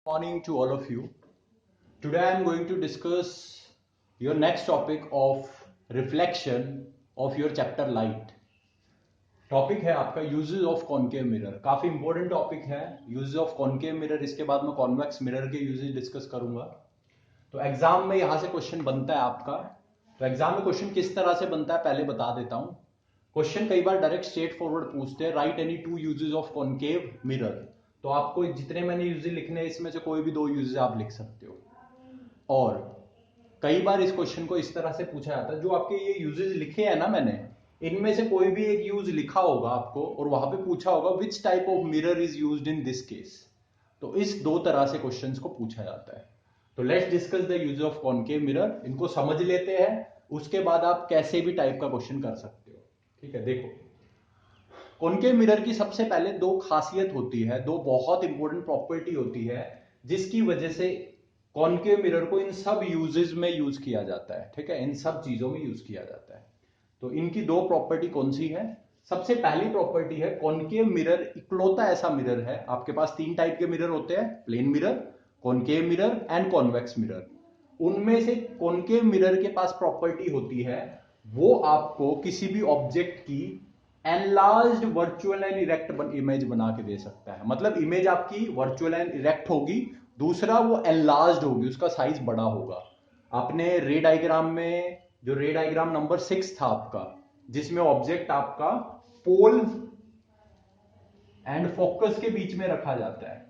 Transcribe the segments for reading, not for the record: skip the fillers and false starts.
Morning to all of you. Today I am going to discuss your next topic of reflection of your chapter light. Topic है आपका uses of concave mirror. काफी important topic है uses of concave mirror. इसके बाद मैं convex mirror के uses discuss करूंगा. तो एग्जाम में यहां से क्वेश्चन बनता है आपका. तो एग्जाम में क्वेश्चन किस तरह से बनता है पहले बता देता हूं. क्वेश्चन कई बार डायरेक्ट स्ट्रेट फॉरवर्ड पूछते हैं, right any two uses of concave mirror. तो आपको जितने मैंने यूजेस लिखने हैं इसमें से कोई भी दो यूजेस आप लिख सकते हो. और कई बार इस क्वेश्चन को इस तरह से पूछा जाता है, जो आपके ये यूजेस लिखे हैं ना मैंने, इनमें से कोई भी एक यूज लिखा होगा आपको और वहां पे पूछा होगा which type of mirror is used in this case. तो इस दो तरह से क्वेश्चंस को पूछा जाता है. तो let's discuss the use of concave mirror. इनको समझ लेते हैं, उसके बाद आप कैसे भी टाइप का क्वेश्चन कर सकते हो. ठीक है, देखो कॉनकेव मिरर की सबसे पहले दो खासियत होती है, दो बहुत इंपॉर्टेंट प्रॉपर्टी होती है जिसकी वजह से कॉनकेव मिरर को इन सब यूजेस में यूज किया जाता है. ठीक है, इन सब चीजों में यूज किया जाता है. तो इनकी दो प्रॉपर्टी कौन सी है. सबसे पहली प्रॉपर्टी है कॉनकेव मिरर इकलौता ऐसा मिरर है. आपके पास तीन टाइप के मिरर होते हैं, plane mirror, concave mirror and convex mirror. उनमें से कॉनकेव मिरर के पास प्रॉपर्टी होती है वो आपको किसी भी ऑब्जेक्ट की enlarged virtual and erect image बना के दे सकता है. मतलब इमेज आपकी वर्चुअल एंड इरेक्ट होगी, दूसरा वो एनलार्ज्ड होगी, उसका साइज बड़ा होगा. आपने रे डायग्राम में, जो रे डायग्राम नंबर 6 था आपका, जिसमें ऑब्जेक्ट आपका पोल एंड फोकस के बीच में रखा जाता है,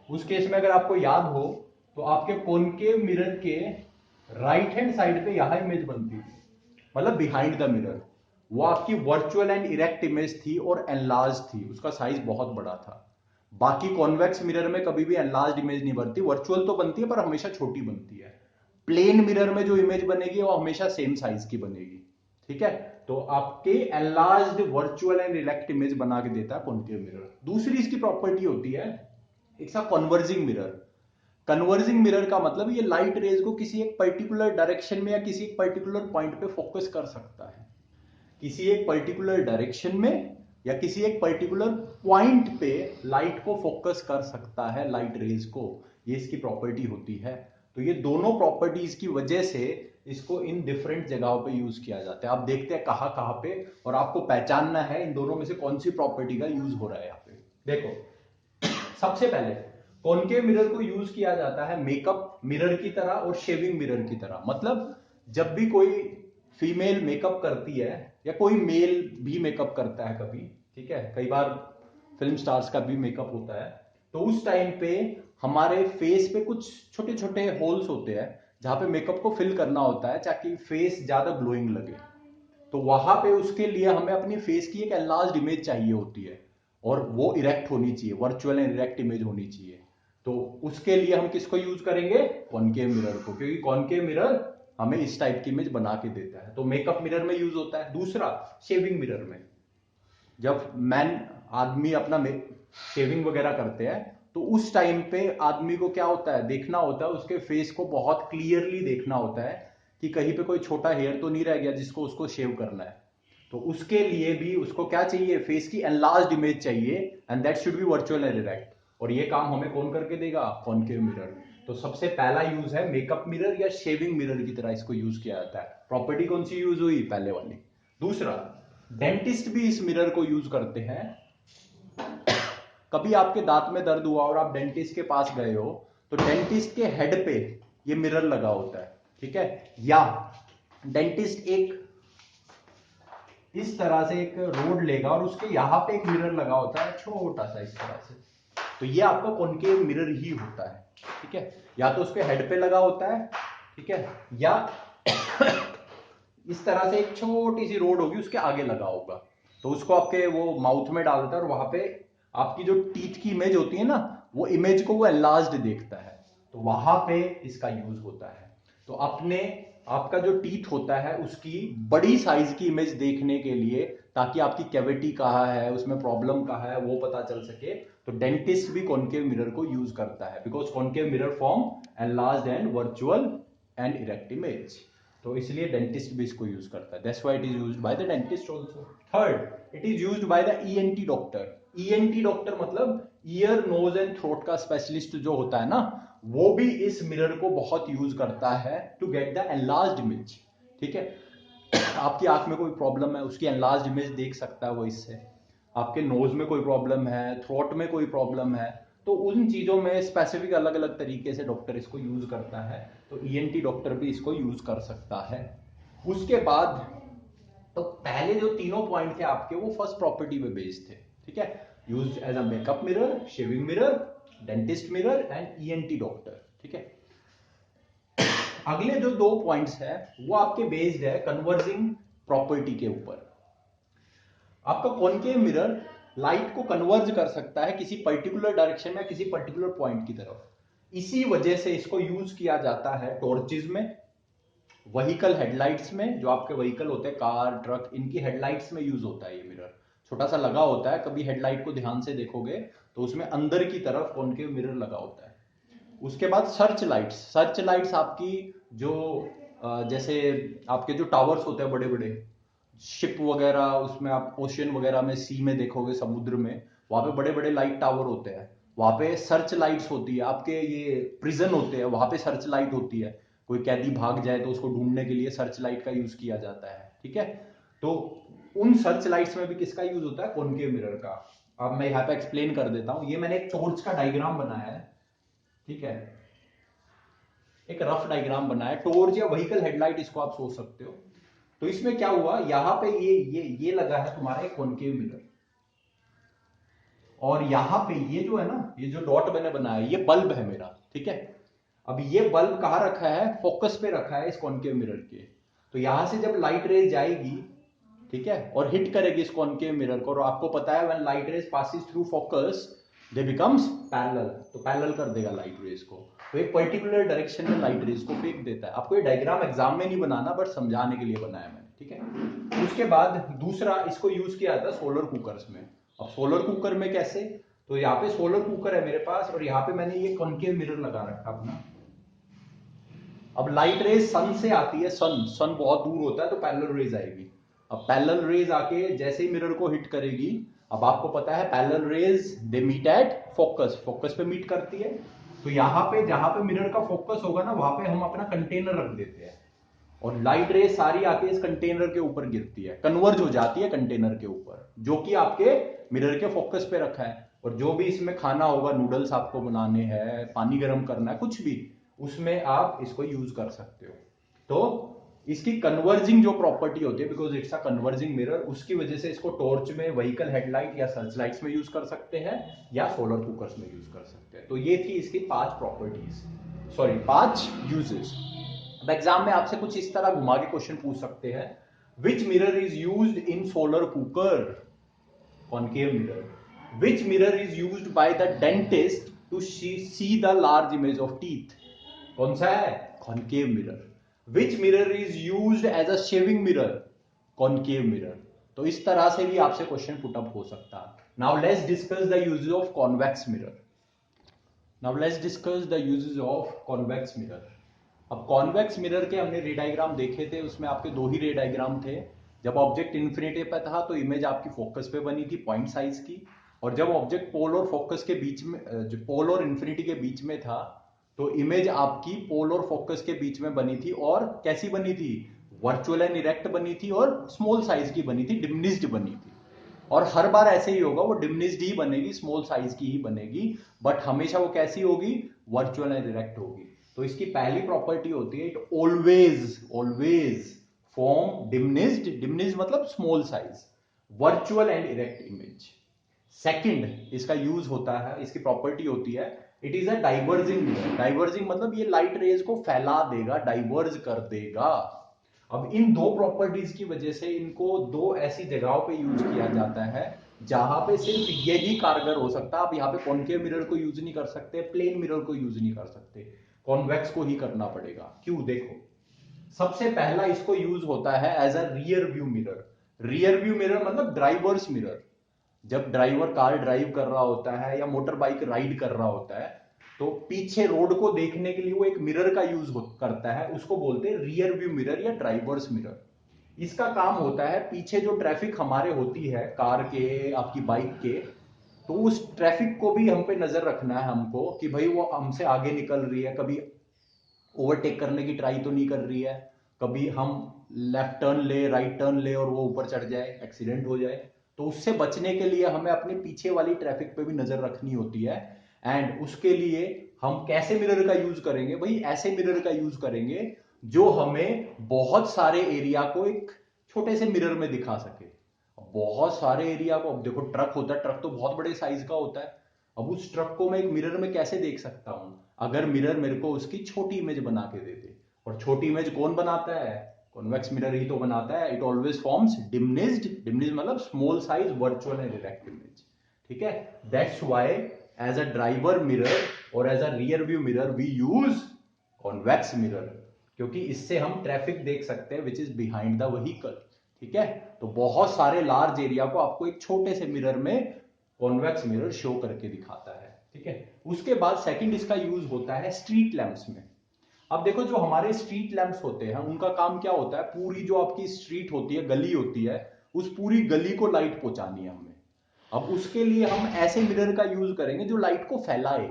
उस केस में अगर आपको याद हो तो आपके कॉनकेव मिरर के राइट हैंड साइड पे यहां इमेज बनती थी, मतलब बिहाइंड द मिरर. वो आपकी वर्चुअल एंड इरेक्ट इमेज थी और एनलार्ज थी, उसका साइज बहुत बड़ा था. बाकी कॉन्वेक्स मिरर में कभी भी एनलार्ज इमेज नहीं बनती, वर्चुअल तो बनती है पर हमेशा छोटी बनती है. प्लेन मिरर में जो इमेज बनेगी वो हमेशा सेम साइज की बनेगी. ठीक है, तो आपके enlarged virtual and erect image बना के देता है कॉनकेव मिरर. दूसरी इसकी प्रॉपर्टी होती है एक कन्वर्जिंग मिरर. कन्वर्जिंग मिरर का मतलब ये लाइट रेज को किसी एक पर्टिकुलर डायरेक्शन में या किसी एक पर्टिकुलर पॉइंट पे फोकस कर सकता है. किसी एक पर्टिकुलर डायरेक्शन में या किसी एक पर्टिकुलर पॉइंट पे लाइट को फोकस कर सकता है, लाइट रेज को. ये इसकी प्रॉपर्टी होती है. तो ये दोनों प्रॉपर्टीज की वजह से इसको इन डिफरेंट जगहों पे यूज किया जाता है. आप देखते हैं कहां कहां पे, और आपको पहचानना है इन दोनों में से कौन सी प्रॉपर्टी का यूज हो रहा है. यहाँ पे देखो, सबसे पहले कॉनकेव मिरर को यूज किया जाता है मेकअप मिरर की तरह और शेविंग मिरर की तरह. मतलब जब भी कोई फीमेल मेकअप करती है या कोई मेल भी मेकअप करता है कभी, ठीक है, कई बार फिल्म स्टार्स का भी मेकअप होता है, तो उस टाइम पे हमारे फेस पे कुछ छोटे छोटे होल्स होते हैं जहां पे मेकअप को फिल करना होता है ताकि फेस ज्यादा ग्लोइंग लगे. तो वहां पे उसके लिए हमें अपनी फेस की एक एनलार्ज्ड इमेज चाहिए होती है और वो इरेक्ट होनी चाहिए, वर्चुअल एंड इरेक्ट इमेज होनी चाहिए. तो उसके लिए हम किसको यूज करेंगे, कॉनकेव मिरर को, क्योंकि कॉनकेव मिरर हमें इस टाइप की इमेज बना के देता है. तो मेकअप मिरर में यूज होता है. दूसरा शेविंग मिरर में, जब मैन आदमी अपना शेविंग वगैरह करते हैं तो उस टाइम पे आदमी को क्या होता है, देखना होता है, उसके फेस को बहुत क्लियरली देखना होता है कि कहीं पे कोई छोटा हेयर तो नहीं रह गया जिसको उसको शेव करना है. तो उसके लिए भी उसको क्या चाहिए, फेस की एनलार्ज्ड इमेज चाहिए and that should be virtual and erect. और ये काम हमें कौन करके देगा, कॉनकेव मिरर. तो सबसे पहला यूज है मेकअप मिरर या शेविंग मिरर की तरह इसको यूज किया जाता है. प्रॉपर्टी कौन सी यूज हुई, पहले वाली. दूसरा, डेंटिस्ट भी इस मिरर को यूज करते हैं. कभी आपके दांत में दर्द हुआ और आप डेंटिस्ट के पास गए हो तो डेंटिस्ट के हेड पे ये मिरर लगा होता है. ठीक है, या डेंटिस्ट एक इस तरह से एक रोड लेगा और उसके यहां पे एक मिरर लगा होता है छोटा सा इस तरह से. तो ये आपका कॉनकेव मिरर ही होता है. ठीक है, या तो उसके हेड पे लगा होता है, ठीक है, या इस तरह से एक छोटी सी रोड होगी उसके आगे लगा होगा. तो उसको आपके वो माउथ में डालता है और वहां पे आपकी जो टीथ की इमेज होती है ना, वो इमेज को वो एनलार्ज्ड देखता है. तो वहां पे इसका यूज होता है. तो अपने आपका जो टीथ होता है उसकी बड़ी साइज की इमेज देखने के लिए, ताकि आपकी कैविटी कहाँ है, उसमें प्रॉब्लम कहाँ है, वो पता चल सके, तो डेंटिस्ट भी कॉनकेव मिरर को यूज करता है. Because concave mirror form enlarged and virtual and erect image. तो इसलिए डेंटिस्ट भी इसको यूज करता है. That's why it is used by the dentist also. Third, it is used by the ENT doctor. ENT doctor मतलब ear nose and throat का specialist जो होता है ना, वो भी इस मिरर को बहुत यूज करता है to get the enlarged image. ठीक है, आपकी आंख में कोई प्रॉब्लम है, उसकी एनलार्ज्ड इमेज देख सकता है वो इससे। आपके नोज में कोई प्रॉब्लम है, थ्रोट में कोई प्रॉब्लम है, तो उन चीजों में स्पेसिफिक अलग अलग तरीके से डॉक्टर इसको यूज करता है। तो ईएनटी डॉक्टर भी इसको यूज कर सकता है। उसके बाद तो पहले जो तीनों पॉइंट थे आपके, वो फर्स्ट प्रॉपर्टी पे बेस्ड थे। ठीक है, use as a makeup mirror, shaving mirror, dentist mirror and ENT doctor. ठीक है, अगले जो दो पॉइंट्स है वो आपके बेस्ड है कन्वर्जिंग प्रॉपर्टी के ऊपर। आपका कॉनकेव मिरर लाइट को कन्वर्ज कर सकता है किसी पर्टिकुलर डायरेक्शन में, किसी पर्टिकुलर पॉइंट की तरफ। इसी वजह से इसको यूज किया जाता है टॉर्चेज में, व्हीकल हेडलाइट्स में, जो आपके व्हीकल होते हैं कार ट्रक, इनकी हेडलाइट्स में यूज होता है ये मिरर। छोटा सा लगा होता है, कभी हेडलाइट को ध्यान से देखोगे तो उसमें अंदर की तरफ कॉनकेव मिरर लगा होता है। उसके बाद सर्च लाइट्स। सर्च लाइट्स आपकी जो जैसे आपके जो टावर्स होते हैं बड़े बड़े, शिप वगैरह, उसमें आप ओशियन वगैरह में, सी में देखोगे, समुद्र में, वहां पे बड़े बड़े लाइट टावर होते हैं, वहां पे सर्च लाइट्स होती है। आपके ये प्रिजन होते हैं, वहां पे सर्च लाइट होती है। कोई कैदी भाग जाए तो उसको ढूंढने के लिए सर्च लाइट का यूज किया जाता है। ठीक है, तो उन सर्च लाइट्स में भी किसका यूज होता है? कॉनकेव मिरर का। अब मैं यहाँ पे एक्सप्लेन कर देता हूं। ये मैंने एक टॉर्च का डायग्राम बनाया है। ठीक है, एक रफ डायग्राम बनाया है, टॉर्च या व्हीकल हेडलाइट इसको आप सोच सकते हो। तो इसमें क्या हुआ, यहां पे ये लगा है तुम्हारा एक कॉनकेव मिरर, और यहां पे ये जो है ना, ये जो डॉट मैंने बनाया, ये बल्ब है मेरा। ठीक है, अब ये बल्ब कहां रखा है? फोकस पे रखा है इस कॉनकेव मिरर के। तो यहां से जब लाइट रेज जाएगी, ठीक है, और हिट करेगी इस कॉनकेव मिरर को, और आपको पता है when light rays passes through focus they becomes parallel, तो पैरेलल कर देगा लाइट रेज को, तो एक पर्टिकुलर डायरेक्शन में लाइट रेज को फेंक देता है। आपको ये डायग्राम एग्जाम में नहीं बनाना, बट समझाने के लिए बनाया मैंने। ठीक है, उसके बाद दूसरा इसको यूज किया था सोलर कुकर्स में। अब सोलर कुकर में कैसे? तो यहाँ पे सोलर कुकर है मेरे पास, और यहाँ पे मैंने ये कॉनकेव मिरर लगा रखा अपना। अब लाइट रेज सन से आती है, सन बहुत दूर होता है, तो पैरेलल रेज आएगी। अब पैरेलल रेज आके जैसे ही मिरर को हिट करेगी, अब आपको पता है parallel rays they meet at focus, focus पे मीट करती है। तो यहाँ पे जहां पे मिरर का फोकस होगा ना, वहां पे हम अपना कंटेनर रख देते हैं, और लाइट रेज सारी आके इस कंटेनर के ऊपर गिरती है, कन्वर्ज हो जाती है कंटेनर के ऊपर, जो कि आपके मिरर के फोकस पे रखा है। और जो भी इसमें खाना होगा, नूडल्स आपको बनाने हैं, पानी गर्म करना है, कुछ भी, उसमें आप इसको यूज कर सकते हो। तो इसकी कन्वर्जिंग जो प्रॉपर्टी होती है, because it's a converging mirror, उसकी वजह से इसको टॉर्च में, व्हीकल हेडलाइट या सर्च लाइट्स में यूज कर सकते हैं, या सोलर कुकर्स में यूज कर सकते हैं। तो ये थी इसकी 5 प्रॉपर्टीज, सॉरी 5 यूजेस। अब एग्जाम में आपसे कुछ इस तरह घुमा के क्वेश्चन पूछ सकते हैं, which mirror is used in solar cooker? Concave mirror. Which mirror is used by the dentist to see the large image of teeth? कौन सा है? Concave mirror. Which mirror is used as a shaving mirror? Concave mirror. तो इस तरह से भी आपसे question put up हो सकता है। Now let's discuss the uses of convex mirror. Now let's discuss the uses of convex mirror. अब कॉन्वेक्स मिरर के हमने रे डायग्राम देखे थे, उसमें आपके 2 ही रे डायग्राम थे। जब ऑब्जेक्ट इन्फिनिटी पे था तो इमेज आपकी फोकस पे बनी थी, पॉइंट साइज की। और जब ऑब्जेक्ट पोल और फोकस के बीच में, जो पोल और इन्फिनिटी के बीच में था, तो इमेज आपकी पोल और फोकस के बीच में बनी थी। और कैसी बनी थी? वर्चुअल एंड इरेक्ट बनी थी, और स्मॉल साइज की बनी थी, डिमिनिश्ड बनी थी। और हर बार ऐसे ही होगा, वो डिमिनिश्ड ही बनेगी, स्मॉल साइज की ही बनेगी, बट हमेशा वो कैसी होगी? वर्चुअल एंड इरेक्ट होगी। तो इसकी पहली प्रॉपर्टी होती है, it always form diminished, diminished मतलब small size, virtual and erect image. Second इसका यूज होता है, इसकी प्रॉपर्टी होती है, it is a diverging mirror. Diverging मतलब ये लाइट रेज को फैला देगा, डाइवर्ज कर देगा। अब इन दो प्रॉपर्टीज की वजह से इनको दो ऐसी जगहों पे यूज किया जाता है जहां पे सिर्फ यही कारगर हो सकता है। आप यहाँ पे कॉनकेव मिरर को यूज नहीं कर सकते, प्लेन मिरर को यूज नहीं कर सकते, कॉन्वेक्स को ही करना पड़ेगा। क्यों? देखो, सबसे पहला इसको यूज होता है as a rear view mirror. Rear view mirror मतलब ड्राइवर्स मिरर। जब ड्राइवर कार ड्राइव कर रहा होता है या मोटर बाइक राइड कर रहा होता है, तो पीछे रोड को देखने के लिए वो एक मिरर का यूज करता है, उसको बोलते हैं रियर व्यू मिरर या ड्राइवर्स मिरर। इसका काम होता है, पीछे जो ट्रैफिक हमारे होती है, कार के, आपकी बाइक के, तो उस ट्रैफिक को भी हम पे नजर रखना है हमको कि भाई वो हमसे आगे निकल रही है, कभी ओवरटेक करने की ट्राई तो नहीं कर रही है, कभी हम लेफ्ट टर्न ले राइट टर्न ले और वो ऊपर चढ़ जाए, एक्सीडेंट हो जाए। तो उससे बचने के लिए हमें अपने पीछे वाली ट्रैफिक पे भी नजर रखनी होती है। एंड उसके लिए हम कैसे मिरर का यूज करेंगे? भाई ऐसे मिरर का यूज करेंगे जो हमें बहुत सारे एरिया को एक छोटे से मिरर में दिखा सके। बहुत सारे एरिया को, अब देखो ट्रक होता है, ट्रक तो बहुत बड़े साइज का होता है। अब उस ट्रक को मैं एक मिरर में कैसे देख सकता हूं? अगर मिरर मेरे को उसकी छोटी इमेज बना के दे दे। और छोटी इमेज कौन बनाता है? कॉन्वेक्स मिरर ही तो बनाता है। It always forms diminished, diminished मतलब small size virtual and direct image. ठीक है, that's why as a driver mirror और as a rear view mirror we use convex mirror, क्योंकि इससे हम ट्रैफिक देख सकते हैं which is behind the vehicle. ठीक है, तो बहुत सारे लार्ज एरिया को आपको एक छोटे से मिरर में कॉन्वेक्स मिरर शो करके दिखाता है। ठीक है, उसके बाद सेकंड इसका यूज होता है स्ट्रीट लैंप्स में। अब देखो जो हमारे स्ट्रीट लैंप्स होते हैं उनका काम क्या होता है? पूरी जो आपकी स्ट्रीट होती है, गली होती है, उस पूरी गली को लाइट पहुंचानी है हमें। अब उसके लिए हम ऐसे मिरर का यूज करेंगे जो लाइट को फैलाए,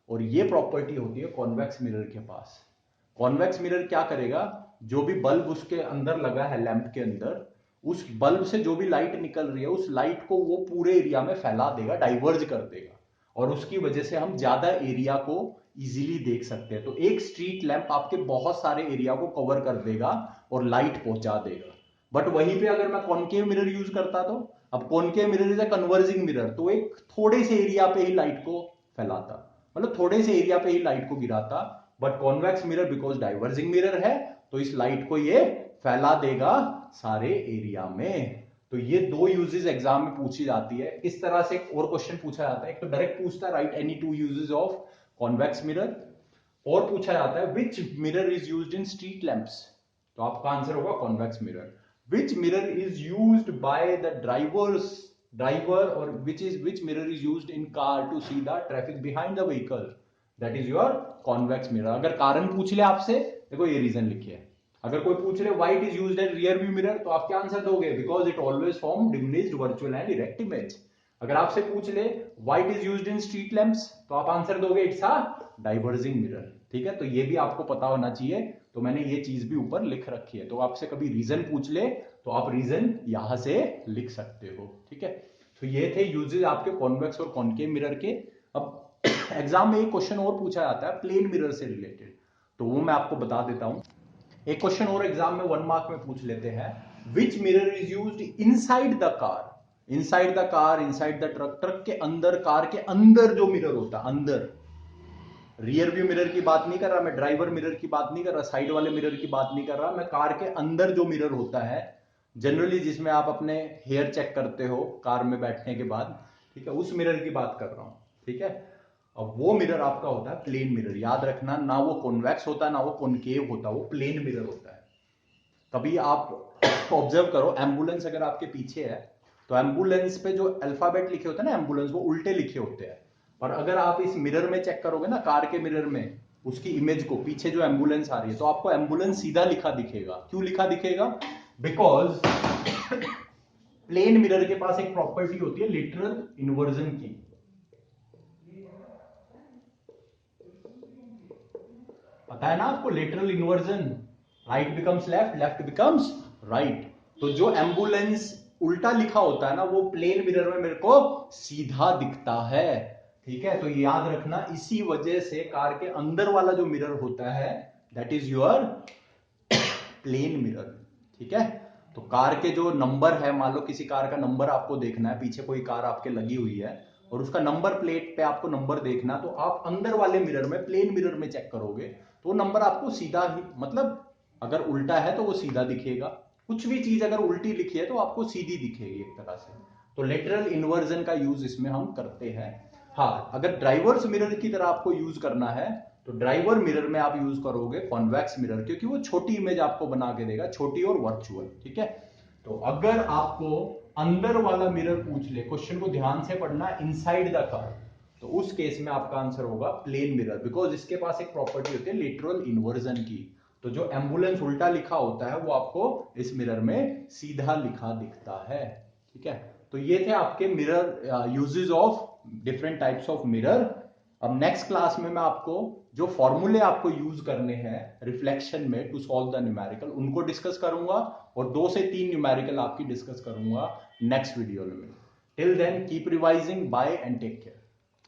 और ये प्रॉपर्टी होती है कॉन्वेक्स मिरर के पास। कॉन्वेक्स मिरर क्या करेगा? जो भी बल्ब उसके अंदर लगा है, लैंप के अंदर, उस बल्ब से जो भी लाइट निकल रही है उस लाइट को वो पूरे एरिया में फैला देगा, डाइवर्ज कर देगा, और उसकी वजह से हम ज्यादा एरिया को इजीली देख सकते हैं। तो एक स्ट्रीट लैंप आपके बहुत सारे एरिया को कवर कर देगा और लाइट पहुंचा देगा। बट वहीं पे अगर मैं कॉनकेव मिरर यूज करता, तो अब concave mirror is a converging mirror, तो एक थोड़े से एरिया पे ही लाइट को फैलाता, मतलब थोड़े से एरिया पे ही लाइट को गिराता। But convex mirror because diverging mirror है, तो इस लाइट को ये फैला देगा सारे एरिया में। तो ये दो यूजेस एग्जाम में पूछी जाती है। इस तरह से एक और क्वेश्चन पूछा जाता है, एक तो डायरेक्ट पूछता है write any two uses of convex mirror, और पूछा जाता है which mirror is used in street lamps. तो आपका आंसर होगा convex mirror. Which mirror is used by the driver, और which mirror is used in car to see the traffic behind the vehicle, that is your convex mirror. अगर कारण पूछ ले आपसे, देखो ये रीजन लिखिए। अगर कोई पूछ ले which is used as rear view mirror, तो आप क्या आंसर दोगे? Because it always form diminished virtual and direct image. अगर आपसे पूछ ले which is used in street lamps, तो आप आंसर दोगे इट्स अ डाइवर्जिंग मिरर। ठीक है, तो ये भी आपको पता होना चाहिए। तो मैंने ये चीज भी ऊपर लिख रखी है, तो आपसे कभी रीजन पूछ ले तो आप रीजन यहां से लिख सकते हो। ठीक है, तो ये थे यूजेस आपके कॉन्वेक्स और कॉनकेव मिरर के। अब एग्जाम में एक क्वेश्चन और पूछा जाता है प्लेन मिरर से रिलेटेड, तो वो मैं आपको बता देता हूं। एक क्वेश्चन और एग्जाम में 1 मार्क में पूछ लेते हैं, which mirror is used inside the car. Inside the car, inside the truck, truck के अंदर, कार के अंदर जो मिरर होता है, अंदर, रियर व्यू मिरर की बात नहीं कर रहा मैं, ड्राइवर मिरर की बात नहीं कर रहा, साइड वाले मिरर की बात नहीं कर रहा मैं, कार के अंदर जो मिरर होता है जनरली, जिसमें आप अपने हेयर चेक करते हो कार में बैठने के बाद, ठीक है, उस मिरर की बात कर रहा हूं। ठीक है, अब वो मिरर आपका होता है प्लेन मिरर। याद रखना, ना वो कॉन्वेक्स होता है ना वो कॉनकेव होता है, वो प्लेन मिरर होता है। कभी आप ऑब्जर्व करो, एम्बुलेंस अगर आपके पीछे है तो एम्बुलेंस पे जो अल्फाबेट लिखे होते हैं ना एम्बुलेंस, वो उल्टे लिखे होते हैं। और अगर आप इस मिरर में चेक करोगे ना, कार के मिरर में, उसकी इमेज को, पीछे जो एम्बुलेंस आ रही है, तो आपको एम्बुलेंस सीधा लिखा दिखेगा। क्यों लिखा दिखेगा? बिकॉज प्लेन मिरर के पास एक प्रॉपर्टी होती है लिटरल इन्वर्जन की। पता है ना आपको lateral inversion, right becomes left, left becomes right. तो जो एम्बुलेंस उल्टा लिखा होता है ना, वो प्लेन मिरर में मेरे को सीधा दिखता है। ठीक है, तो याद रखना, इसी वजह से कार के अंदर वाला जो मिरर होता है that is your plane mirror. ठीक है, तो कार के जो नंबर है, मान लो किसी कार का नंबर आपको देखना है, पीछे कोई कार आपके लगी हुई है और उसका नंबर प्लेट पे आपको नंबर देखना, तो आप अंदर वाले मिरर में, प्लेन मिरर में चेक करोगे तो वो नंबर आपको सीधा ही, मतलब अगर उल्टा है तो वो सीधा दिखेगा, कुछ भी चीज अगर उल्टी लिखी है तो आपको सीधी दिखेगी एक तरह से। तो लेटरल इन्वर्जन का यूज इसमें हम करते हैं। हाँ, अगर ड्राइवर्स मिरर की तरह आपको यूज करना है तो ड्राइवर मिरर में आप यूज करोगे कॉन्वेक्स मिरर, क्योंकि वो छोटी इमेज आपको बना के देगा, छोटी और वर्चुअल। ठीक है, तो अगर आपको अंदर वाला मिरर पूछ ले, क्वेश्चन को ध्यान से पढ़ना, इनसाइड द कार, तो उस केस में आपका आंसर होगा प्लेन मिरर, बिकॉज इसके पास एक प्रॉपर्टी होती है लेटरल इन्वर्जन की। तो जो एम्बुलेंस उल्टा लिखा होता है वो आपको इस मिरर में सीधा लिखा दिखता है। ठीक है, तो ये थे आपके mirror uses of different types of mirror. अब नेक्स्ट क्लास में मैं आपको जो फॉर्मूले आपको यूज करने हैं रिफ्लेक्शन में टू सॉल्व द न्यूमेरिकल उनको डिस्कस करूंगा, और 2 से 3 न्यूमेरिकल आपकी डिस्कस करूंगा नेक्स्ट वीडियो में। Till then keep revising, bye and take care.